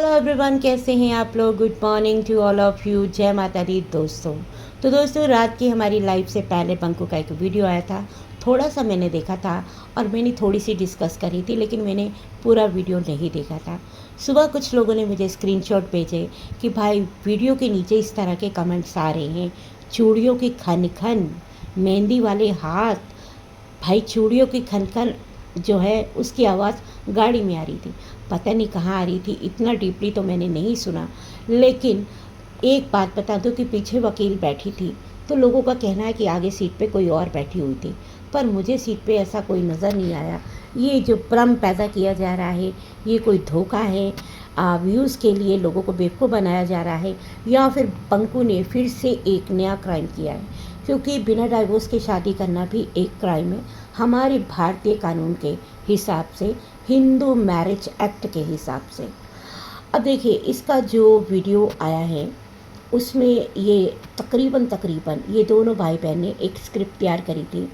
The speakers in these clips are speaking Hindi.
एवरीवन, कैसे हैं आप लोग। Good morning to all of you. जय माता दी दोस्तों। तो दोस्तों, रात की हमारी लाइव से पहले बंकू का एक वीडियो आया था। थोड़ा सा मैंने देखा था और मैंने थोड़ी सी डिस्कस करी थी, लेकिन मैंने पूरा वीडियो नहीं देखा था। सुबह कुछ लोगों ने मुझे स्क्रीनशॉट भेजे कि भाई वीडियो के नीचे इस तरह के कमेंट्स आ रहे हैं, चूड़ियों की खन खन, मेहंदी वाले हाथ। भाई चूड़ियों की खन खन जो है उसकी आवाज़ गाड़ी में आ रही थी, पता नहीं कहाँ आ रही थी, इतना डीपली तो मैंने नहीं सुना। लेकिन एक बात बता दूं कि पीछे वकील बैठी थी, तो लोगों का कहना है कि आगे सीट पे कोई और बैठी हुई थी, पर मुझे सीट पे ऐसा कोई नज़र नहीं आया। ये जो भ्रम पैदा किया जा रहा है, ये कोई धोखा है, व्यूज़ के लिए लोगों को बेवकूफ़ बनाया जा रहा है, या फिर बंकू ने फिर से एक नया क्राइम किया है। क्योंकि बिना डाइवोर्स के शादी करना भी एक क्राइम है हमारे भारतीय कानून के हिसाब से, हिंदू मैरिज एक्ट के हिसाब से। अब देखिए, इसका जो वीडियो आया है उसमें ये तकरीबन ये दोनों भाई बहन ने एक स्क्रिप्ट तैयार करी थी।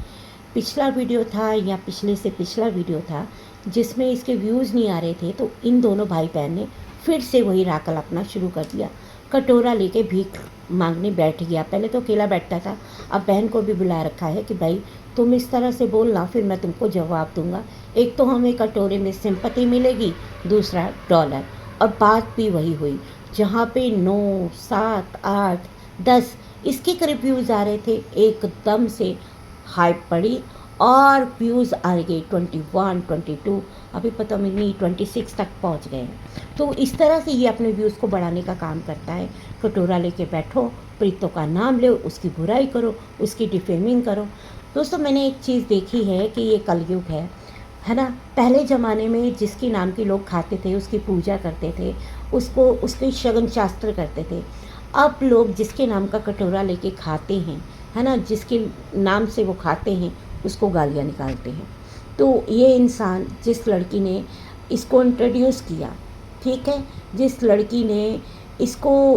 पिछला वीडियो था या पिछले से पिछला वीडियो था जिसमें इसके व्यूज़ नहीं आ रहे थे, तो इन दोनों भाई बहन ने फिर से वही राकल अपना शुरू कर दिया। कटोरा लेके भीख मांगने बैठ गया। पहले तो अकेला बैठता था, अब बहन को भी बुला रखा है कि भाई तुम इस तरह से बोलना, फिर मैं तुमको जवाब दूंगा। एक तो हमें कटोरे में सिंपैथी मिलेगी, दूसरा डॉलर। और बात भी वही हुई, जहाँ पे 9, 7, 8, 10 इसके करीब व्यूज़ आ रहे थे, एकदम से हाइप पड़ी और व्यूज़ आ गए 21, 22, अभी पता नहीं 26 तक पहुंच गए हैं। तो इस तरह से ये अपने व्यूज़ को बढ़ाने का काम करता है। कटोरा लेके बैठो, प्रीतों का नाम लो, उसकी बुराई करो, उसकी डिफेमिंग करो। दोस्तों, मैंने एक चीज़ देखी है कि ये कलयुग है ना। पहले ज़माने में जिसके नाम के लोग खाते थे, उसकी पूजा करते थे, उसको उसके शगन शास्त्र करते थे। अब लोग जिसके नाम का कटोरा लेके खाते हैं, है ना, जिसके नाम से वो खाते हैं, उसको गालियाँ निकालते हैं। तो ये इंसान, जिस लड़की ने इसको इंट्रोड्यूस किया, ठीक है, जिस लड़की ने इसको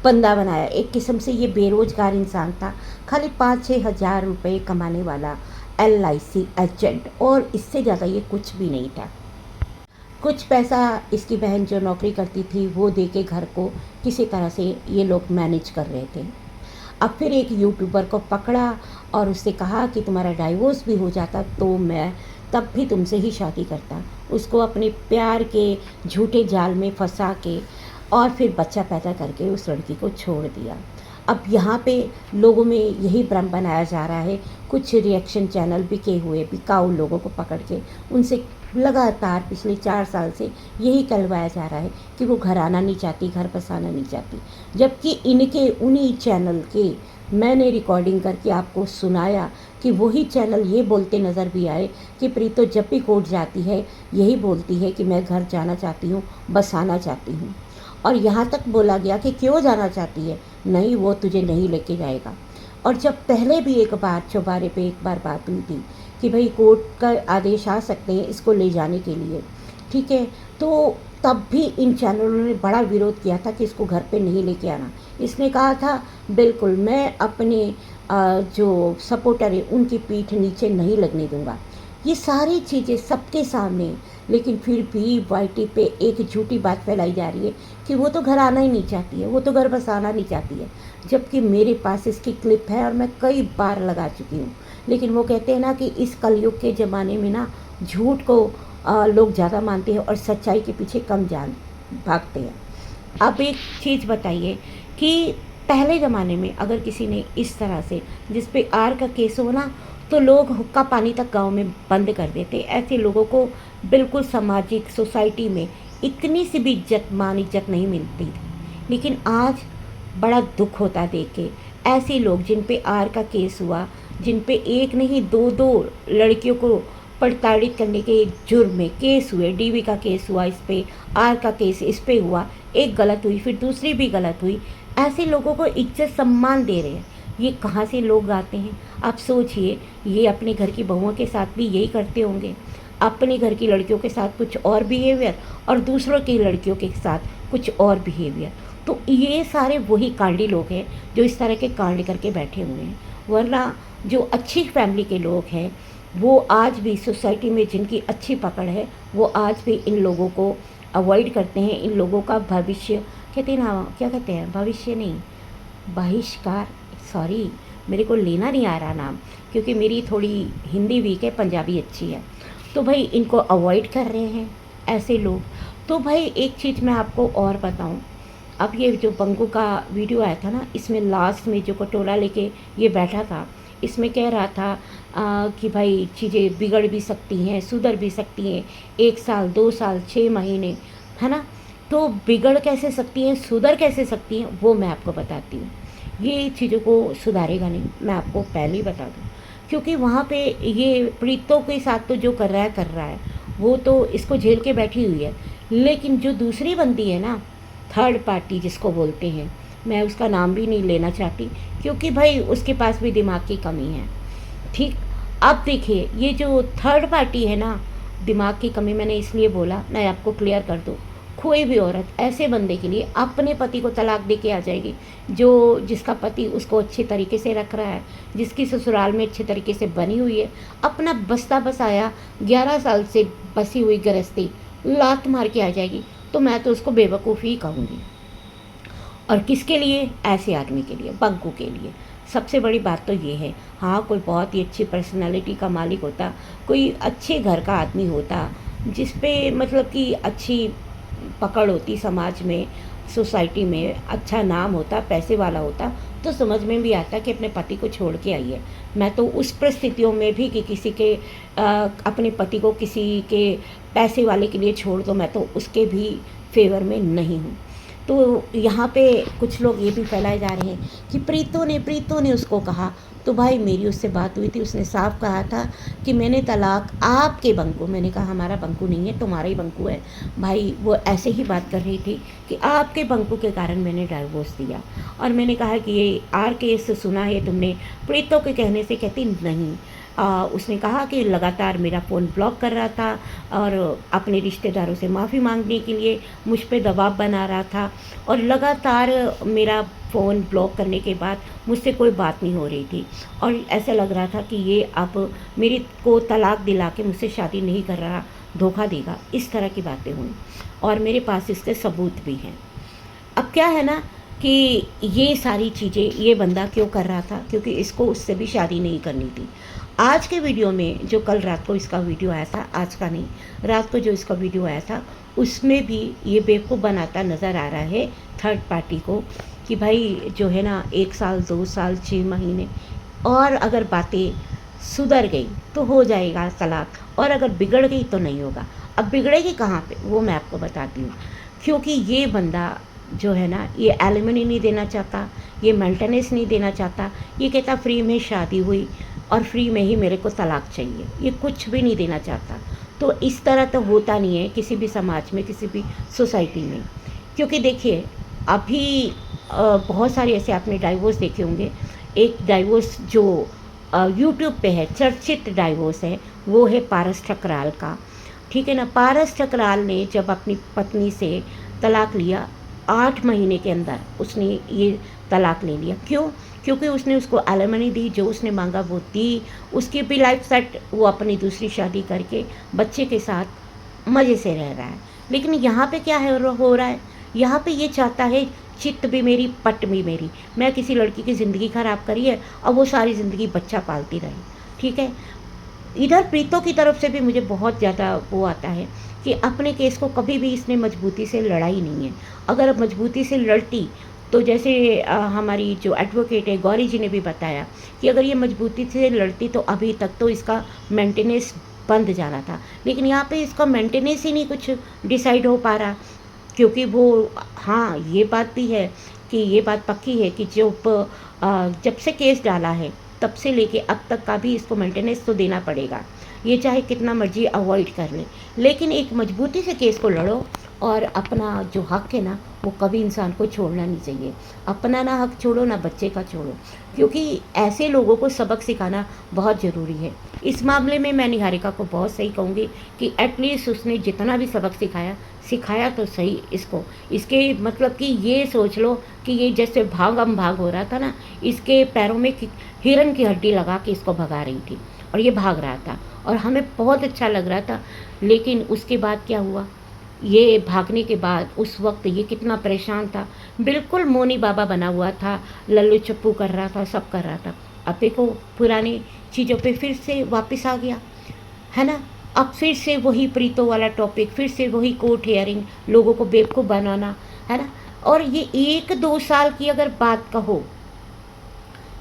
बंदा बनाया, एक किस्म से ये बेरोज़गार इंसान था, खाली 5-6 हज़ार रुपये कमाने वाला LIC एजेंट, और इससे ज़्यादा ये कुछ भी नहीं था। कुछ पैसा इसकी बहन जो नौकरी करती थी वो दे के घर को किसी तरह से ये लोग मैनेज कर रहे थे। अब फिर एक यूट्यूबर को पकड़ा और उससे कहा कि तुम्हारा डाइवोर्स भी हो जाता तो मैं तब भी तुमसे ही शादी करता। उसको अपने प्यार के झूठे जाल में फंसा के और फिर बच्चा पैदा करके उस लड़की को छोड़ दिया। अब यहाँ पे लोगों में यही भ्रम बनाया जा रहा है। कुछ रिएक्शन चैनल बिके हुए बिकाऊ लोगों को पकड़ के उनसे लगातार पिछले 4 साल से यही कहलवाया जा रहा है कि वो घर आना नहीं चाहती, घर बसाना नहीं चाहती, जबकि इनके उन्हीं चैनल के मैंने रिकॉर्डिंग करके आपको सुनाया कि वही चैनल ये बोलते नज़र भी आए कि प्रीतो जब भी कोर्ट जाती है यही बोलती है कि मैं घर जाना चाहती हूँ, बसाना चाहती हूँ। और यहाँ तक बोला गया कि क्यों जाना चाहती है, नहीं वो तुझे नहीं लेके जाएगा। और जब पहले भी एक बार चौबारे पे एक बार बात हुई थी कि भाई कोर्ट का आदेश आ सकते हैं इसको ले जाने के लिए, ठीक है, तो तब भी इन चैनलों ने बड़ा विरोध किया था कि इसको घर पे नहीं लेके आना। इसने कहा था बिल्कुल मैं अपने जो सपोर्टर है उनकी पीठ नीचे नहीं लगने दूंगा। ये सारी चीज़ें सबके सामने, लेकिन फिर भी YT पे एक झूठी बात फैलाई जा रही है कि वो तो घर आना ही नहीं चाहती है, वो तो घर बसाना नहीं चाहती है, जबकि मेरे पास इसकी क्लिप है और मैं कई बार लगा चुकी हूँ। लेकिन वो कहते हैं ना कि इस कलयुग के ज़माने में ना झूठ को लोग ज़्यादा मानते हैं और सच्चाई के पीछे कम जान भागते हैं। अब एक चीज़ बताइए कि पहले ज़माने में अगर किसी ने इस तरह से जिस पे आर का केस हो ना, तो लोग हुक्का पानी तक गांव में बंद कर देते। ऐसे लोगों को बिल्कुल सामाजिक सोसाइटी में इतनी सी भी इज्जत मान इज्जत नहीं मिलती थी। लेकिन आज बड़ा दुख होता देख के, ऐसे लोग जिन पे आर का केस हुआ, जिन पे एक नहीं 2-2 लड़कियों को प्रताड़ित करने के जुर्म में केस हुए, DV का केस हुआ, इस पे आर का केस इस पे हुआ, एक गलत हुई फिर दूसरी भी गलत हुई, ऐसे लोगों को इज्जत सम्मान दे रहे हैं। ये कहाँ से लोग आते हैं आप सोचिए। ये अपने घर की बहुओं के साथ भी यही करते होंगे, अपने घर की लड़कियों के साथ कुछ और बिहेवियर और दूसरों की लड़कियों के साथ कुछ और बिहेवियर। तो ये सारे वही कांडी लोग हैं जो इस तरह के कांड करके बैठे हुए हैं। वरना जो अच्छी फैमिली के लोग हैं वो आज भी सोसाइटी में, जिनकी अच्छी पकड़ है, वो आज भी इन लोगों को अवॉइड करते हैं इन लोगों का भविष्य, कहते हैं ना, क्या कहते हैं, भविष्य नहीं, बहिष्कार, सॉरी मेरे को लेना नहीं आ रहा नाम, क्योंकि मेरी थोड़ी हिंदी वीक है, पंजाबी अच्छी है। तो भाई इनको अवॉइड कर रहे हैं ऐसे लोग। तो भाई एक चीज़ मैं आपको और बताऊं, अब ये जो बंगू का वीडियो आया था ना, इसमें लास्ट में जो कटोरा लेके ये बैठा था, इसमें कह रहा था कि भाई चीज़ें बिगड़ भी सकती हैं, सुधर भी सकती हैं, 1 साल 2 साल 6 महीने, है ना। तो बिगड़ कैसे सकती हैं, सुधर कैसे सकती हैं, वो मैं आपको बताती हूँ। ये चीज़ों को सुधारेगा नहीं, मैं आपको पहले ही बता दूँ, क्योंकि वहाँ पे ये प्रीतों के साथ तो जो कर रहा है वो तो इसको झेल के बैठी हुई है। लेकिन जो दूसरी बंदी है ना, थर्ड पार्टी जिसको बोलते हैं, मैं उसका नाम भी नहीं लेना चाहती, क्योंकि भाई उसके पास भी दिमाग की कमी है। ठीक, अब देखिए ये जो थर्ड पार्टी है ना, दिमाग की कमी मैंने इसलिए बोला, मैं आपको क्लियर कर दूँ, कोई भी औरत ऐसे बंदे के लिए अपने पति को तलाक दे के आ जाएगी, जो जिसका पति उसको अच्छे तरीके से रख रहा है, जिसकी ससुराल में अच्छे तरीके से बनी हुई है, अपना बस्ता बसाया 11 साल से बसी हुई गृहस्थी लात मार के आ जाएगी, तो मैं तो उसको बेवकूफ़ी ही कहूँगी। और किसके लिए, ऐसे आदमी के लिए, बंकू के लिए। सबसे बड़ी बात तो ये है, हाँ कोई बहुत ही अच्छी पर्सनालिटी का मालिक होता, कोई अच्छे घर का आदमी होता, जिस पे मतलब कि अच्छी पकड़ होती समाज में, सोसाइटी में अच्छा नाम होता, पैसे वाला होता, तो समझ में भी आता कि अपने पति को छोड़ के आई है। मैं तो उस परिस्थितियों में भी कि किसी के अपने पति को किसी के पैसे वाले के लिए छोड़ दो, मैं तो उसके भी फेवर में नहीं हूँ। तो यहाँ पे कुछ लोग ये भी फैलाए जा रहे हैं कि प्रीतों ने उसको कहा। तो भाई मेरी उससे बात हुई थी, उसने साफ कहा था कि मैंने तलाक आपके बंकू, मैंने कहा हमारा बंकू नहीं है, तुम्हारा ही बंकू है। भाई वो ऐसे ही बात कर रही थी कि आपके बंकू के कारण मैंने डाइवोर्स दिया। और मैंने कहा कि ये आर केस सुना है तुमने, प्रीतों के कहने से, कहती नहीं। उसने कहा कि लगातार मेरा फ़ोन ब्लॉक कर रहा था और अपने रिश्तेदारों से माफ़ी मांगने के लिए मुझ पे दबाव बना रहा था, और लगातार मेरा फ़ोन ब्लॉक करने के बाद मुझसे कोई बात नहीं हो रही थी, और ऐसा लग रहा था कि ये अब मेरी को तलाक दिला के मुझसे शादी नहीं कर रहा, धोखा देगा। इस तरह की बातें हुई और मेरे पास इसके सबूत भी हैं। अब क्या है ना कि ये सारी चीज़ें ये बंदा क्यों कर रहा था, क्योंकि इसको उससे भी शादी नहीं करनी थी। आज के वीडियो में जो कल रात को इसका वीडियो आया था, आज का नहीं, रात को जो इसका वीडियो आया था, उसमें भी ये बेवकूफ़ बनाता नज़र आ रहा है थर्ड पार्टी को कि भाई जो है ना 1 साल 2 साल 6 महीने, और अगर बातें सुधर गई तो हो जाएगा तलाक, और अगर बिगड़ गई तो नहीं होगा। अब बिगड़ेगी कहाँ पे, वो मैं आपको बताती हूँ। क्योंकि ये बंदा जो है ना, ये एलिमनी नहीं देना चाहता, ये मेंटेनेंस नहीं देना चाहता, ये कहता फ्री में शादी हुई और फ्री में ही मेरे को तलाक चाहिए, ये कुछ भी नहीं देना चाहता। तो इस तरह तो होता नहीं है किसी भी समाज में, किसी भी सोसाइटी में। क्योंकि देखिए अभी बहुत सारे ऐसे आपने डाइवोर्स देखे होंगे। एक डाइवोर्स जो यूट्यूब पे है, चर्चित डाइवोर्स है, वो है पारस ठकराल का। ठीक है ना, पारस ठकराल ने जब अपनी पत्नी से तलाक लिया, 8 महीने के अंदर उसने ये तलाक ले लिया। क्यों? क्योंकि उसने उसको एलिमनी दी, जो उसने मांगा वो दी, उसकी भी लाइफ सेट, वो अपनी दूसरी शादी करके बच्चे के साथ मज़े से रह रहा है। लेकिन यहाँ पे क्या है हो रहा है, यहाँ पे ये चाहता है चित्त भी मेरी पट भी मेरी, मैं किसी लड़की की ज़िंदगी ख़राब करी है और वो सारी ज़िंदगी बच्चा पालती रही। ठीक है, इधर प्रीतों की तरफ से भी मुझे बहुत ज़्यादा वो आता है कि अपने केस को कभी भी इसने मजबूती से लड़ा ही नहीं है। अगर मजबूती से लड़ती तो जैसे हमारी जो एडवोकेट है गौरी जी ने भी बताया कि अगर ये मजबूती से लड़ती तो अभी तक तो इसका मेंटेनेंस बंद जाना था। लेकिन यहाँ पे इसका मेंटेनेंस ही नहीं कुछ डिसाइड हो पा रहा, क्योंकि वो, हाँ ये बात भी है कि ये बात पक्की है कि जब से केस डाला है तब से लेके अब तक का भी इसको मेंटेनेंस तो देना पड़ेगा, ये चाहे कितना मर्जी अवॉइड कर ले। लेकिन एक मजबूती से केस को लड़ो और अपना जो हक है ना, वो कभी इंसान को छोड़ना नहीं चाहिए। अपना ना हक छोड़ो ना बच्चे का छोड़ो, क्योंकि ऐसे लोगों को सबक सिखाना बहुत ज़रूरी है। इस मामले में मैं निहारिका को बहुत सही कहूँगी कि एटलीस्ट उसने जितना भी सबक सिखाया तो सही इसको। इसके मतलब कि ये सोच लो कि ये जैसे भागम भाग हो रहा था ना, इसके पैरों में हिरन की हड्डी लगा के इसको भगा रही थी और ये भाग रहा था और हमें बहुत अच्छा लग रहा था। लेकिन उसके बाद क्या हुआ, ये भागने के बाद उस वक्त ये कितना परेशान था, बिल्कुल मोनी बाबा बना हुआ था, लल्लू चप्पू कर रहा था, सब कर रहा था। अब देखो पुरानी चीज़ों पे फिर से वापस आ गया, है ना। अब फिर से वही प्रीतो वाला टॉपिक, फिर से वही कोर्ट हियरिंग, लोगों को बेवकूफ़ बनाना, है ना। और ये 1-2 साल की अगर बात कहो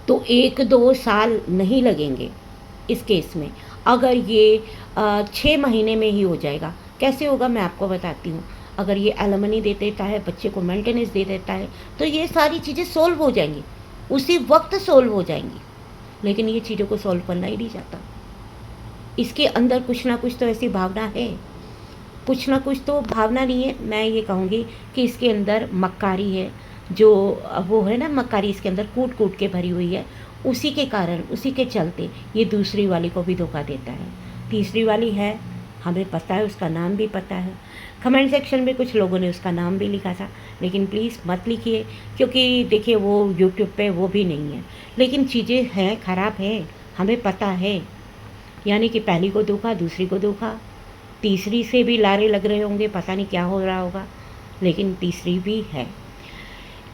तो 1-2 साल नहीं लगेंगे इस केस में। अगर ये 6 महीने में ही हो जाएगा। कैसे होगा मैं आपको बताती हूँ। अगर ये एलिमनी दे देता है, बच्चे को मेंटेनेंस दे देता है, तो ये सारी चीज़ें सोल्व हो जाएंगी, उसी वक्त सोल्व हो जाएंगी। लेकिन ये चीज़ों को सोल्व करना ही नहीं चाहता। इसके अंदर कुछ ना कुछ तो ऐसी भावना है, कुछ ना कुछ तो भावना नहीं है। मैं ये कहूँगी कि इसके अंदर मक्कारी है, जो वो है ना मक्कारी इसके अंदर कूट कूट के भरी हुई है। उसी के कारण, उसी के चलते ये दूसरी वाली को भी धोखा देता है। तीसरी वाली है, हमें पता है, उसका नाम भी पता है। कमेंट सेक्शन में कुछ लोगों ने उसका नाम भी लिखा था, लेकिन प्लीज़ मत लिखिए, क्योंकि देखिए वो यूट्यूब पे वो भी नहीं है। लेकिन चीज़ें हैं, ख़राब हैं, हमें पता है। यानी कि पहली को धोखा, दूसरी को धोखा, तीसरी से भी लारे लग रहे होंगे, पता नहीं क्या हो रहा होगा, लेकिन तीसरी भी है।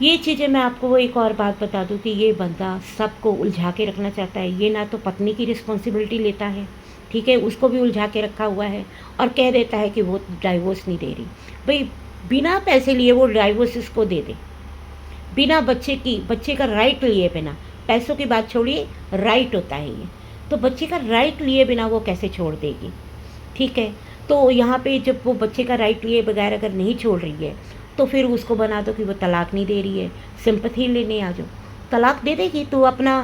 ये चीज़ें मैं आपको वो एक और बात बता दूं कि ये बंदा सबको उलझा के रखना चाहता है। ये ना तो पत्नी की रिस्पॉन्सिबिलिटी लेता है, ठीक है, उसको भी उलझा के रखा हुआ है, और कह देता है कि वो डाइवोर्स नहीं दे रही। भाई बिना पैसे लिए वो डाइवोर्स इसको दे दे, बिना बच्चे का राइट लिए बिना, पैसों की बात छोड़िए, राइट होता है ये, तो बच्चे का राइट लिए बिना वो कैसे छोड़ देगी, ठीक है। तो यहाँ पे जब वो बच्चे का राइट लिए बगैर अगर नहीं छोड़ रही है, तो फिर उसको बना दो कि वो तलाक नहीं दे रही है, सिंपैथी लेने आ जाओ। तलाक दे देगी तो अपना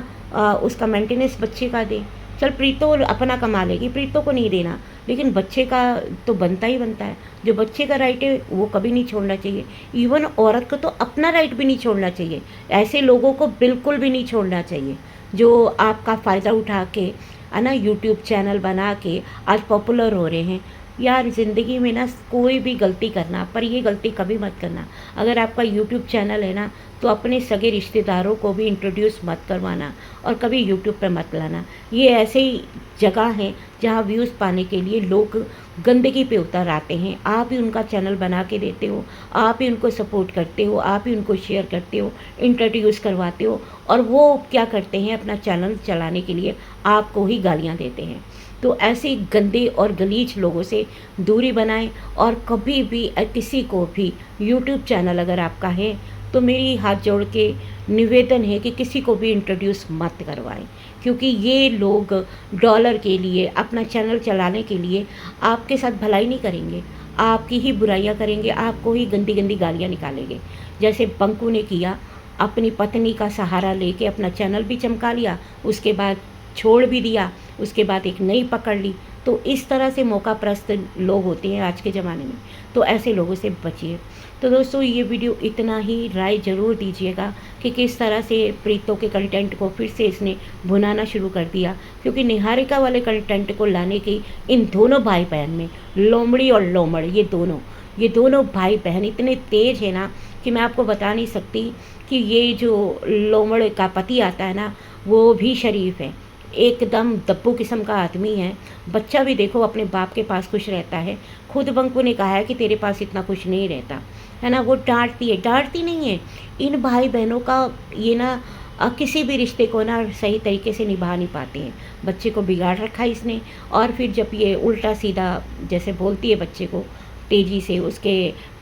उसका मेंटेनेंस बच्चे का दे। चल प्रीतो अपना कमा लेगी, प्रीतो को नहीं देना, लेकिन बच्चे का तो बनता ही बनता है। जो बच्चे का राइट है वो कभी नहीं छोड़ना चाहिए। इवन औरत को तो अपना राइट भी नहीं छोड़ना चाहिए। ऐसे लोगों को बिल्कुल भी नहीं छोड़ना चाहिए जो आपका फ़ायदा उठा के, है ना, यूट्यूब चैनल बना के आज पॉपुलर हो रहे हैं। यार ज़िंदगी में ना कोई भी गलती करना, पर ये गलती कभी मत करना। अगर आपका यूट्यूब चैनल है ना, तो अपने सगे रिश्तेदारों को भी इंट्रोड्यूस मत करवाना और कभी यूट्यूब पे मत लाना। ये ऐसे ही जगह हैं जहाँ व्यूज़ पाने के लिए लोग गंदगी पे उतर आते हैं। आप ही उनका चैनल बना के देते हो, आप ही उनको सपोर्ट करते हो, आप ही उनको शेयर करते हो, इंट्रोड्यूस करवाते हो, और वो क्या करते हैं, अपना चैनल चलाने के लिए आपको ही गालियाँ देते हैं। तो ऐसे गंदे और गलीज लोगों से दूरी बनाएं, और कभी भी किसी को भी यूट्यूब चैनल अगर आपका है तो मेरी हाथ जोड़ के निवेदन है कि किसी को भी इंट्रोड्यूस मत करवाएं, क्योंकि ये लोग डॉलर के लिए, अपना चैनल चलाने के लिए आपके साथ भलाई नहीं करेंगे, आपकी ही बुराइयां करेंगे, आपको ही गंदी गंदी गालियां निकालेंगे। जैसे बंकू ने किया, अपनी पत्नी का सहारा लेके अपना चैनल भी चमका लिया, उसके बाद छोड़ भी दिया, उसके बाद एक नई पकड़ ली। तो इस तरह से मौकाप्रस्त लोग होते हैं आज के ज़माने में, तो ऐसे लोगों से बचिए। तो दोस्तों ये वीडियो इतना ही, राय ज़रूर दीजिएगा कि किस तरह से प्रीतो के कंटेंट को फिर से इसने भुनाना शुरू कर दिया, क्योंकि निहारिका वाले कंटेंट को लाने की इन दोनों भाई बहन में, लोमड़ी और लोमड़, ये दोनों भाई बहन इतने तेज़ है ना कि मैं आपको बता नहीं सकती कि ये जो लोमड़ का पति आता है ना, वो भी शरीफ है, एकदम दब्बू किस्म का आदमी है। बच्चा भी देखो अपने बाप के पास खुश रहता है। खुद बंकू ने कहा है कि तेरे पास इतना खुश नहीं रहता, है ना। वो डांटती है, डांटती नहीं है। इन भाई बहनों का ये ना किसी भी रिश्ते को ना सही तरीके से निभा नहीं पाते हैं। बच्चे को बिगाड़ रखा है इसने, और फिर जब ये उल्टा सीधा जैसे बोलती है बच्चे को, तेज़ी से उसके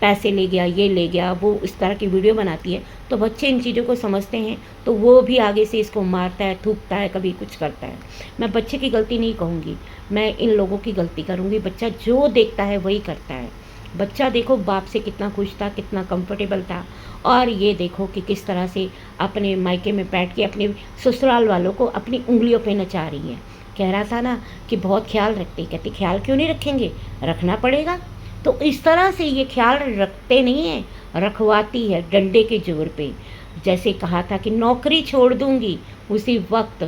पैसे ले गया, ये ले गया, वो इस तरह की वीडियो बनाती है, तो बच्चे इन चीज़ों को समझते हैं, तो वो भी आगे से इसको मारता है, थूकता है, कभी कुछ करता है। मैं बच्चे की गलती नहीं कहूँगी, मैं इन लोगों की गलती करूँगी। बच्चा जो देखता है वही करता है। बच्चा देखो बाप से कितना खुश था, कितना कंफर्टेबल था, और ये देखो कि किस तरह से अपने मायके में बैठ के अपने ससुराल वालों को अपनी उंगलियों पे नचा रही है। कह रहा था ना कि बहुत ख्याल रखते, कहते ख्याल क्यों नहीं रखेंगे, रखना पड़ेगा। तो इस तरह से ये ख्याल रखते नहीं है, रखवाती है डंडे के जोर पे। जैसे कहा था कि नौकरी छोड़ दूंगी, उसी वक्त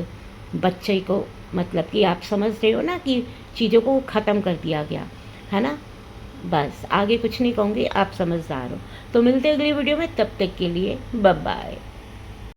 बच्चे को, मतलब कि आप समझ रहे हो ना कि चीज़ों को ख़त्म कर दिया गया, है ना। बस आगे कुछ नहीं कहूँगी, आप समझदार हो। तो मिलते हैं अगली वीडियो में, तब तक के लिए बाय बाय।